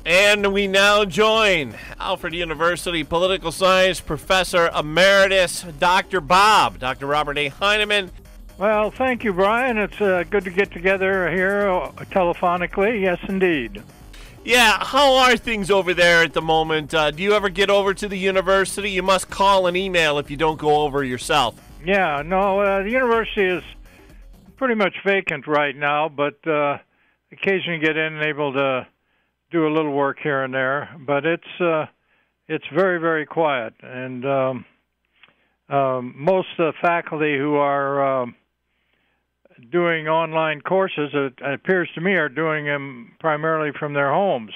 And we now join Alfred University Political Science Professor Emeritus Dr. Dr. Robert A. Heineman. Well, thank you, Brian. It's good to get together here telephonically. Yes, indeed. Yeah, how are things over there at the moment? Do you ever get over to the university? You must call and email if you don't go over yourself. Yeah, no, the university is pretty much vacant right now, but occasionally get in and able to do a little work here and there. But it's very, very quiet, and most of the faculty who are doing online courses, it appears to me, are doing them primarily from their homes.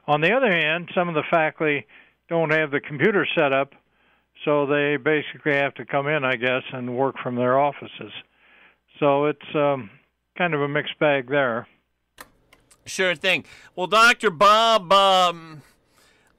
On the other hand, some of the faculty don't have the computer set up, so they basically have to come in, I guess, and work from their offices. So it's kind of a mixed bag there. Sure thing. Well, Dr. Bob,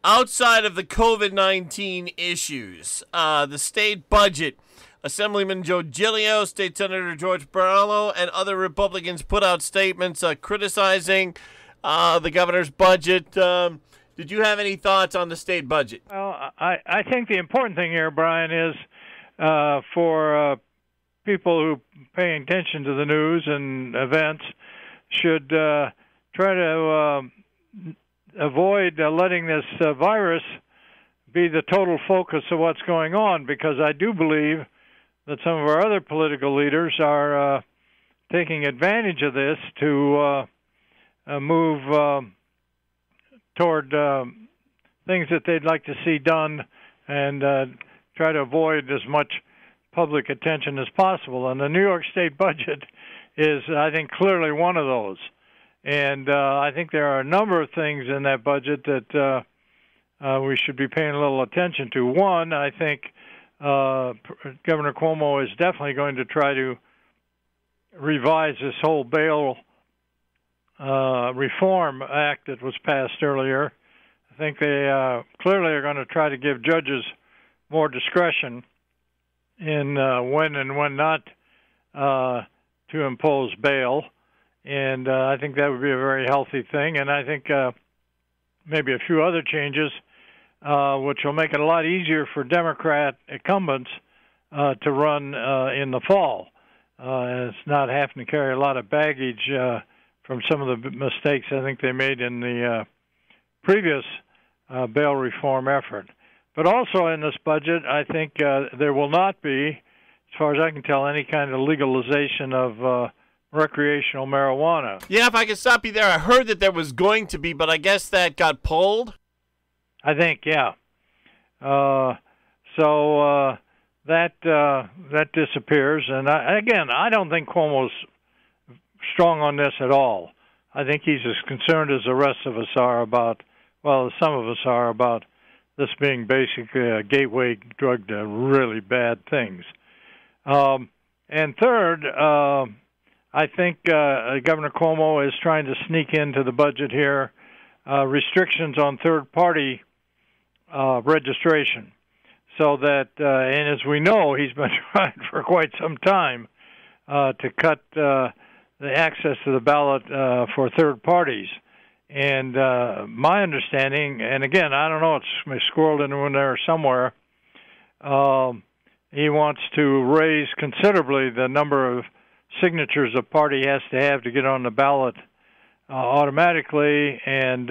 outside of the COVID-19 issues, the state budget, Assemblyman Joe Giglio, State Senator George Barlow, and other Republicans put out statements criticizing the governor's budget. Did you have any thoughts on the state budget? Well, I think the important thing here, Brian, is for people who pay attention to the news and events should try to avoid letting this virus be the total focus of what's going on, because I do believe that some of our other political leaders are taking advantage of this to move toward things that they'd like to see done and try to avoid as much public attention as possible. And the New York State budget is, I think, clearly one of those. And I think there are a number of things in that budget that we should be paying a little attention to. One, I think Governor Cuomo is definitely going to try to revise this whole bail reform act that was passed earlier. I think they clearly are going to try to give judges more discretion in when and when not to impose bail. And I think that would be a very healthy thing. And I think maybe a few other changes, which will make it a lot easier for Democrat incumbents to run in the fall. It's not having to carry a lot of baggage from some of the mistakes I think they made in the previous bail reform effort. But also in this budget, I think there will not be, as far as I can tell, any kind of legalization of recreational marijuana. Yeah, if I could stop you there, I heard that there was going to be, but I guess that got pulled. I think, yeah. So that disappears, and I don't think Cuomo's strong on this at all. I think he's as concerned as the rest of us are about, well, some of us are, about this being basically a gateway drug to really bad things. And third, I think Governor Cuomo is trying to sneak into the budget here restrictions on third-party registration, so that, and as we know, he's been trying for quite some time to cut the access to the ballot for third parties. And my understanding, and again, I don't know, it's squirreled in there somewhere, he wants to raise considerably the number of signatures a party has to get on the ballot automatically, and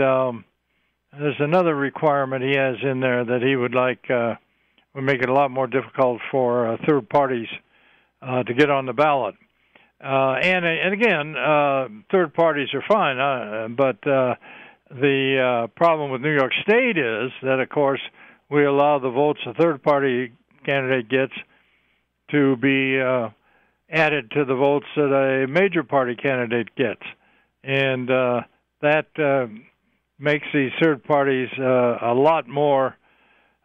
there's another requirement he has in there that he would like would make it a lot more difficult for third parties to get on the ballot. And again, third parties are fine, but the problem with New York State is that, of course, we allow the votes a third-party candidate gets to be added to the votes that a major party candidate gets. And that makes these third parties a lot more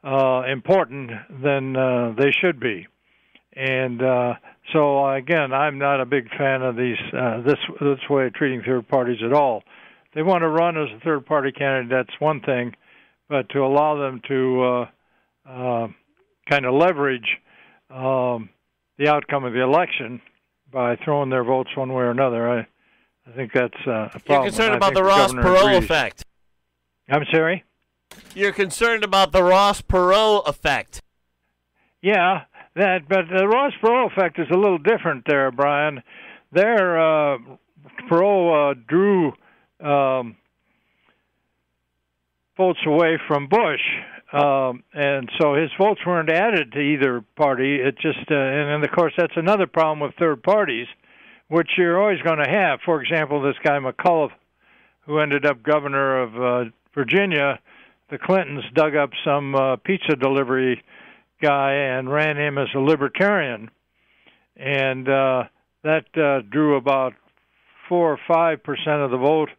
important than they should be. And so, again, I'm not a big fan of these this way of treating third parties at all. They want to run as a third-party candidate, that's one thing, but to allow them to kind of leverage the outcome of the election by throwing their votes one way or another, I think that's a problem. You're concerned about the Ross Perot effect. I'm sorry? You're concerned about the Ross Perot effect. Yeah, but the Ross Perot effect is a little different there, Brian. There, Perot drew votes away from Bush, and so his votes weren't added to either party. It just, and of course, that's another problem with third parties, which you're always going to have. For example, this guy McCullough, who ended up governor of Virginia, the Clintons dug up some pizza delivery guy and ran him as a libertarian, and that drew about 4 or 5% of the vote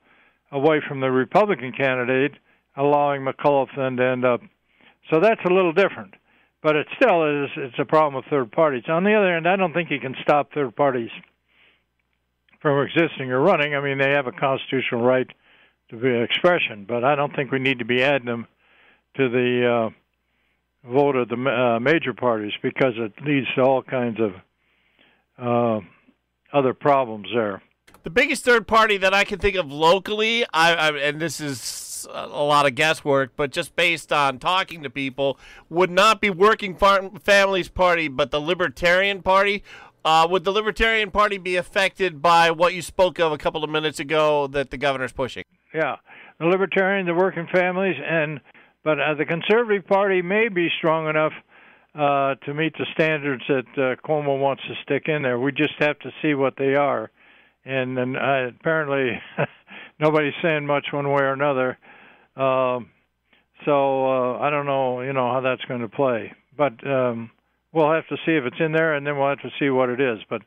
away from the Republican candidate, allowing McCullough then to end up. So that's a little different, but it still is. It's a problem with third parties. On the other hand, I don't think you can stop third parties from existing or running. I mean, they have a constitutional right to be expression, but I don't think we need to be adding them to the vote of the major parties, because it leads to all kinds of other problems there. The biggest third party that I can think of locally, and this is a lot of guesswork, but just based on talking to people, would not be Working Families Party, but the Libertarian Party. Would the Libertarian Party be affected by what you spoke of a couple of minutes ago that the governor's pushing? Yeah, the Libertarian, the Working Families, but the Conservative Party may be strong enough to meet the standards that Cuomo wants to stick in there. We just have to see what they are. And apparently nobody's saying much one way or another. So I don't know, how that's going to play. But we'll have to see if it's in there, and then we'll have to see what it is. But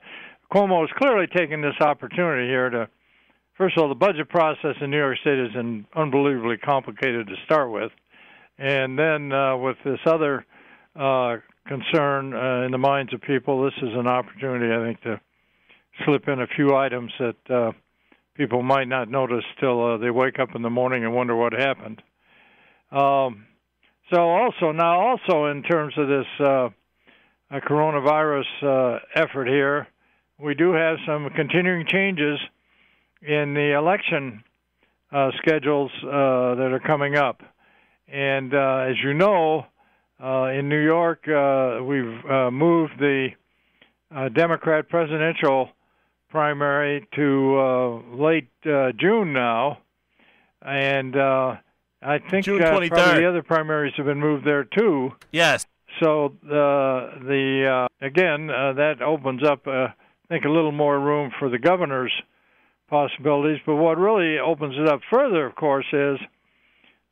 Cuomo is clearly taking this opportunity here to, first of all, the budget process in New York State is unbelievably complicated to start with. And then with this other concern in the minds of people, this is an opportunity, I think, to slip in a few items that people might not notice till they wake up in the morning and wonder what happened. So also in terms of this coronavirus effort here, we do have some continuing changes in the election schedules that are coming up. And as you know, in New York, we've moved the Democrat presidential primary to late June now, and I think June 23rd. Probably the other primaries have been moved there too. Yes. So again, that opens up, I think, a little more room for the governor's possibilities. But what really opens it up further, of course, is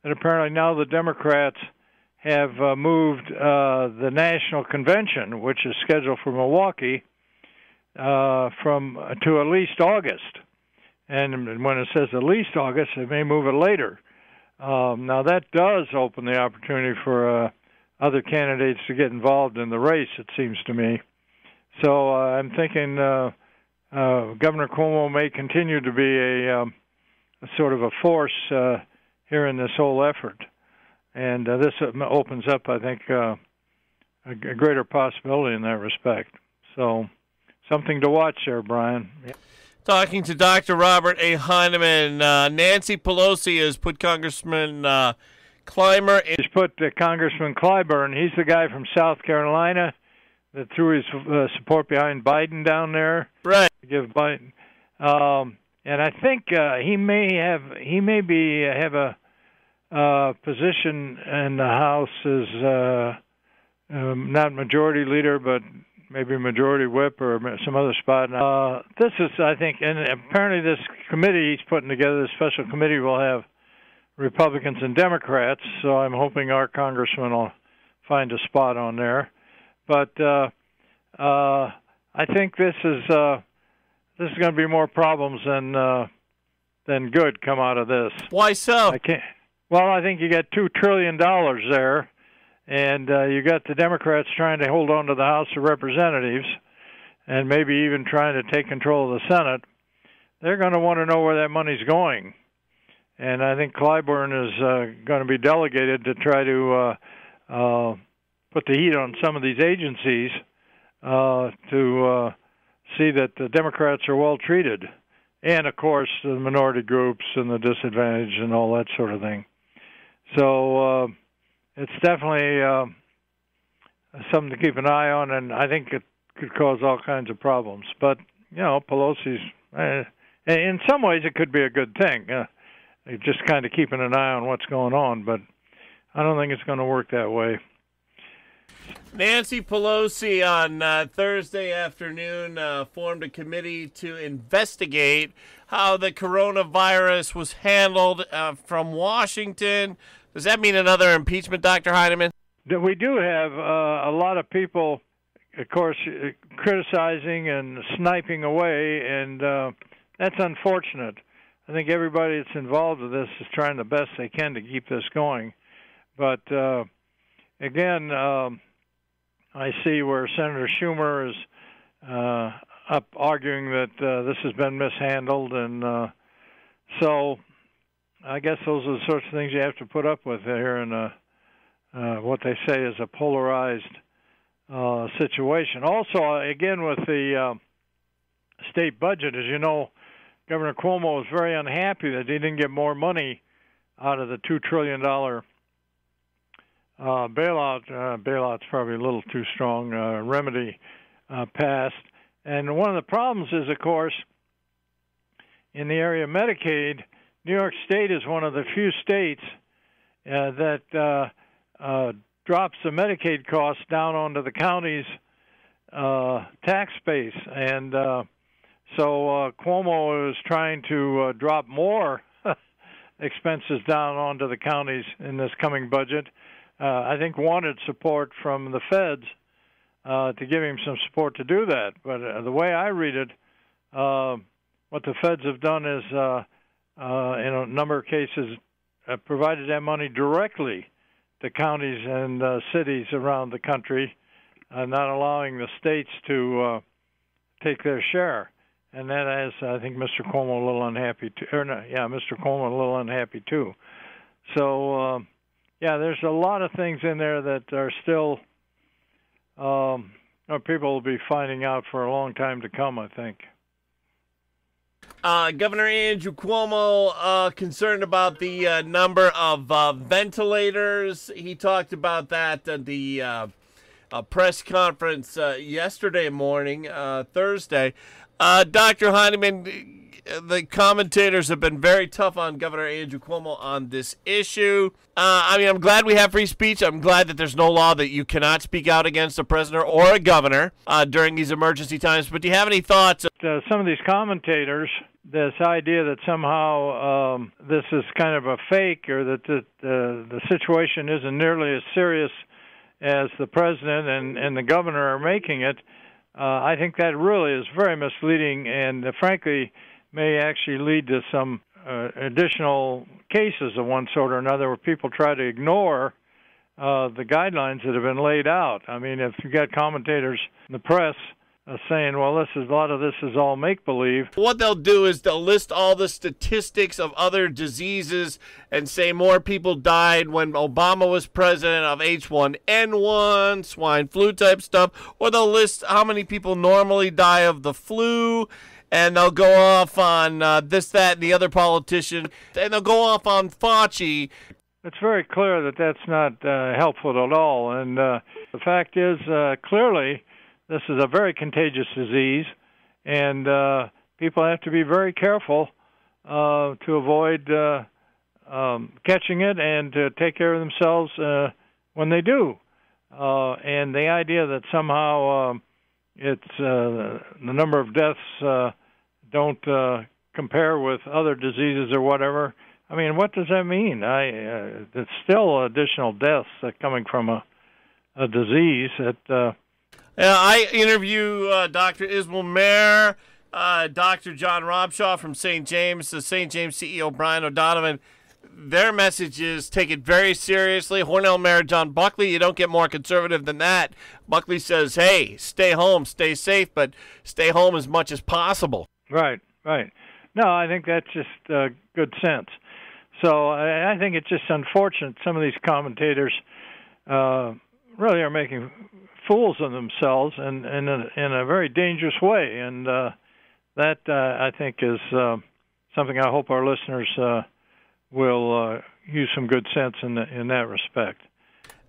that apparently now the Democrats have moved the national convention, which is scheduled for Milwaukee, to at least August. And when it says at least August, they may move it later. Now that does open the opportunity for other candidates to get involved in the race, it seems to me. So I'm thinking Governor Cuomo may continue to be a sort of a force here in this whole effort. And this opens up, I think, a greater possibility in that respect. So something to watch there, Brian. Yeah. Talking to Dr. Robert A. Heineman, Nancy Pelosi has put Congressman Clyburn in. He's put Congressman Clyburn. He's the guy from South Carolina that threw his support behind Biden down there. Right. To give Biden. And I think he may have a position in the House as not majority leader, but maybe majority whip or some other spot. This is, I think, and apparently this committee he's putting together, this special committee, will have Republicans and Democrats, so I'm hoping our congressman will find a spot on there. But I think this is going to be more problems than good come out of this. Why so? I think you got $2 trillion there. And you got the Democrats trying to hold on to the House of Representatives and maybe even trying to take control of the Senate. They're going to want to know where that money's going. And I think Clyburn is going to be delegated to try to put the heat on some of these agencies to see that the Democrats are well treated. And, of course, the minority groups and the disadvantaged and all that sort of thing. So it's definitely something to keep an eye on, and I think it could cause all kinds of problems. But, Pelosi's, in some ways it could be a good thing, just kind of keeping an eye on what's going on, but I don't think it's going to work that way. Nancy Pelosi on Thursday afternoon formed a committee to investigate how the coronavirus was handled from Washington. Does that mean another impeachment, Dr. Heineman? We do have a lot of people, of course, criticizing and sniping away, and that's unfortunate. I think everybody that's involved with this is trying the best they can to keep this going. But, again, I see where Senator Schumer is up arguing that this has been mishandled, and so I guess those are the sorts of things you have to put up with here in what they say is a polarized situation. Also, again, with the state budget, as you know, Governor Cuomo was very unhappy that he didn't get more money out of the $2 trillion bailout. Bailout's probably a little too strong. Remedy passed. And one of the problems is, of course, in the area of Medicaid, New York State is one of the few states that drops the Medicaid costs down onto the county's tax base. And so Cuomo is trying to drop more expenses down onto the counties in this coming budget. I think wanted support from the feds to give him some support to do that. But the way I read it, what the feds have done is, in a number of cases, provided that money directly to counties and cities around the country, not allowing the states to take their share. And that has, I think, Mr. Cuomo a little unhappy too. Mr. Cuomo a little unhappy too. So, there's a lot of things in there that are still people will be finding out for a long time to come, I think. Governor Andrew Cuomo concerned about the number of ventilators. He talked about that at the press conference yesterday morning, Thursday. Dr. Heineman, the commentators have been very tough on Governor Andrew Cuomo on this issue. I'm glad we have free speech. I'm glad that there's no law that you cannot speak out against a president or a governor during these emergency times. But do you have any thoughts? Some of these commentators, this idea that somehow this is kind of a fake, or that the situation isn't nearly as serious as the president and the governor are making it, I think that really is very misleading, and frankly may actually lead to some additional cases of one sort or another where people try to ignore the guidelines that have been laid out. I mean, if you got commentators in the press saying, well, a lot of this is all make-believe. What they'll do is they'll list all the statistics of other diseases and say more people died when Obama was president of H1N1, swine flu type stuff, or they'll list how many people normally die of the flu, and they'll go off on this, that, and the other politician, and they'll go off on Fauci. It's very clear that that's not helpful at all, and the fact is, clearly, this is a very contagious disease, and people have to be very careful to avoid catching it and to take care of themselves when they do. And the idea that somehow it's the number of deaths don't compare with other diseases or whatever, I mean, what does that mean? It's still additional deaths coming from a disease that... I interview Dr. Ismail Mayer, Dr. John Robshaw from St. James, the St. James CEO Brian O'Donovan. Their message is take it very seriously. Hornell Mayor John Buckley, you don't get more conservative than that. Buckley says, hey, stay home, stay safe, but stay home as much as possible. Right. No, I think that's just good sense. So I think it's just unfortunate some of these commentators really are making fools of themselves and in a very dangerous way, and that I think is something I hope our listeners will use some good sense in that respect.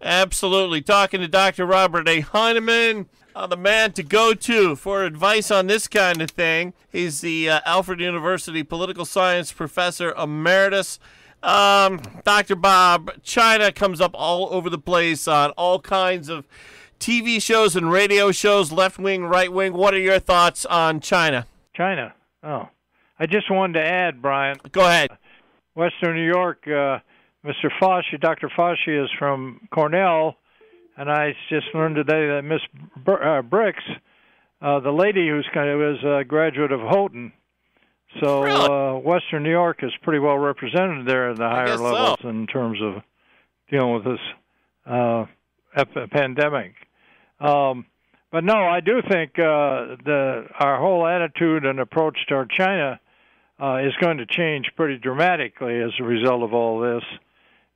Absolutely. Talking to Dr. Robert A. Heineman, the man to go to for advice on this kind of thing. He's the Alfred University Political Science Professor Emeritus. Dr. Bob, China comes up all over the place on all kinds of TV shows and radio shows, left wing, right wing. What are your thoughts on China? China. Oh, I just wanted to add, Brian. Go ahead. Western New York, Mr. Fauci, Dr. Fauci is from Cornell, and I just learned today that Miss Bricks, the lady was a graduate of Houghton. So Really? Western New York is pretty well represented there at the higher levels in terms of dealing with this pandemic. But no, I do think our whole attitude and approach toward China is going to change pretty dramatically as a result of all this.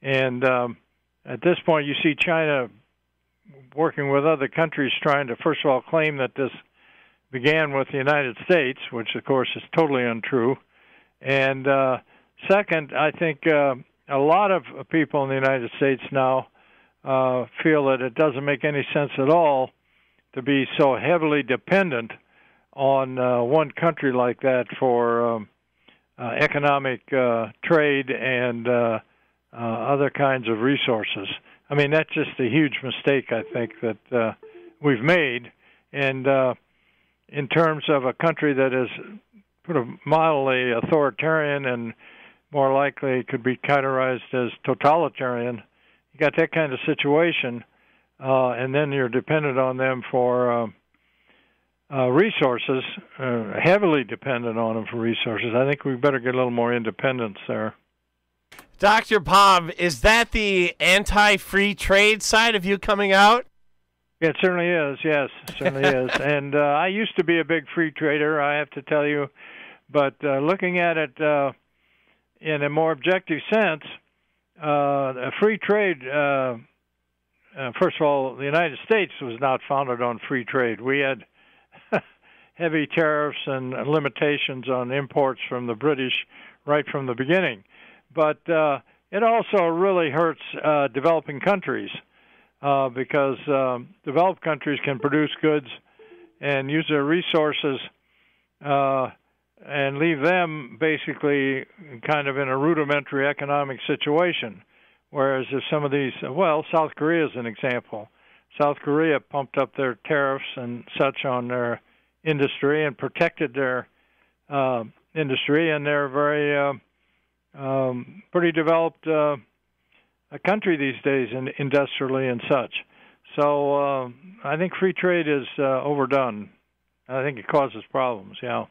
And at this point, you see China working with other countries trying to, first of all, claim that this began with the United States, which, of course, is totally untrue. And second, I think a lot of people in the United States now feel that it doesn't make any sense at all to be so heavily dependent on one country like that for economic trade and other kinds of resources. I mean, that's just a huge mistake, I think, that we've made. And in terms of a country that is sort of mildly authoritarian and more likely could be categorized as totalitarian, you got that kind of situation, and then you're dependent on them for resources, heavily dependent on them for resources. I think we better get a little more independence there. Dr. Bob, is that the anti-free trade side of you coming out? It certainly is, yes, it certainly is. And I used to be a big free trader, I have to tell you, but looking at it in a more objective sense, free trade, first of all, the United States was not founded on free trade. We had heavy tariffs and limitations on imports from the British right from the beginning. But it also really hurts developing countries because developed countries can produce goods and use their resources and leave them basically kind of in a rudimentary economic situation. Whereas if some of these, well, South Korea is an example. South Korea pumped up their tariffs and such on their industry and protected their industry, and they're very pretty developed a country these days, industrially and such. So I think free trade is overdone. I think it causes problems, yeah.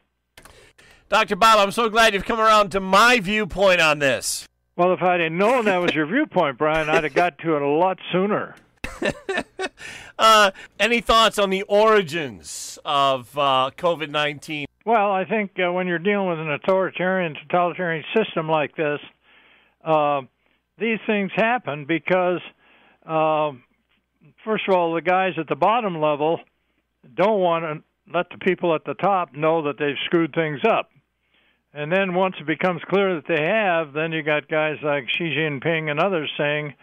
Dr. Bob, I'm so glad you've come around to my viewpoint on this. Well, if I didn't know that was your viewpoint, Brian, I'd have got to it a lot sooner. Any thoughts on the origins of COVID-19? Well, I think when you're dealing with an authoritarian, totalitarian system like this, these things happen because, first of all, the guys at the bottom level don't want to let the people at the top know that they've screwed things up. And then once it becomes clear that they have, then you got guys like Xi Jinping and others saying,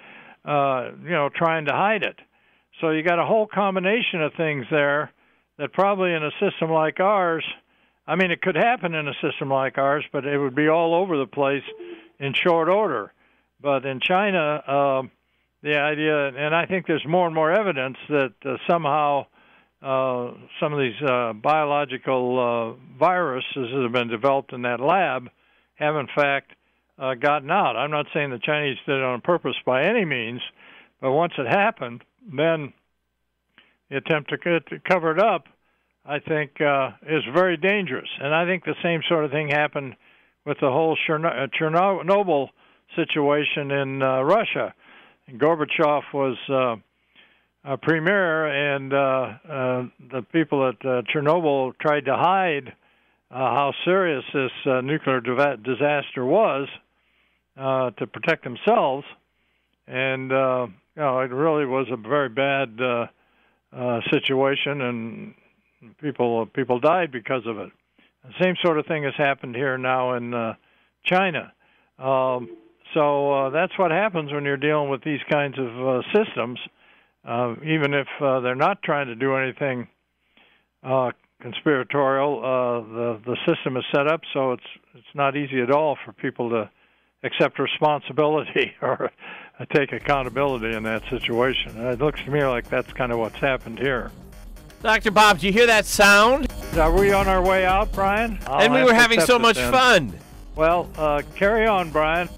trying to hide it. So you got a whole combination of things there that probably in a system like ours, I mean, it could happen in a system like ours, but it would be all over the place in short order. But in China, the idea, and I think there's more and more evidence that somehow some of these biological viruses that have been developed in that lab have, in fact, gotten out. I'm not saying the Chinese did it on purpose by any means, but once it happened, then the attempt to cover it up, I think, is very dangerous. And I think the same sort of thing happened with the whole Chernobyl situation in Russia. And Gorbachev was premier, and the people at Chernobyl tried to hide how serious this nuclear disaster was to protect themselves. And it really was a very bad situation, and people died because of it. The same sort of thing has happened here now in China. So that's what happens when you're dealing with these kinds of systems. Even if they're not trying to do anything conspiratorial, the system is set up so it's not easy at all for people to accept responsibility or take accountability in that situation. It looks to me like that's kind of what's happened here. Dr. Bob, do you hear that sound? Are we on our way out, Brian? And we were having so much fun. Well, carry on, Brian.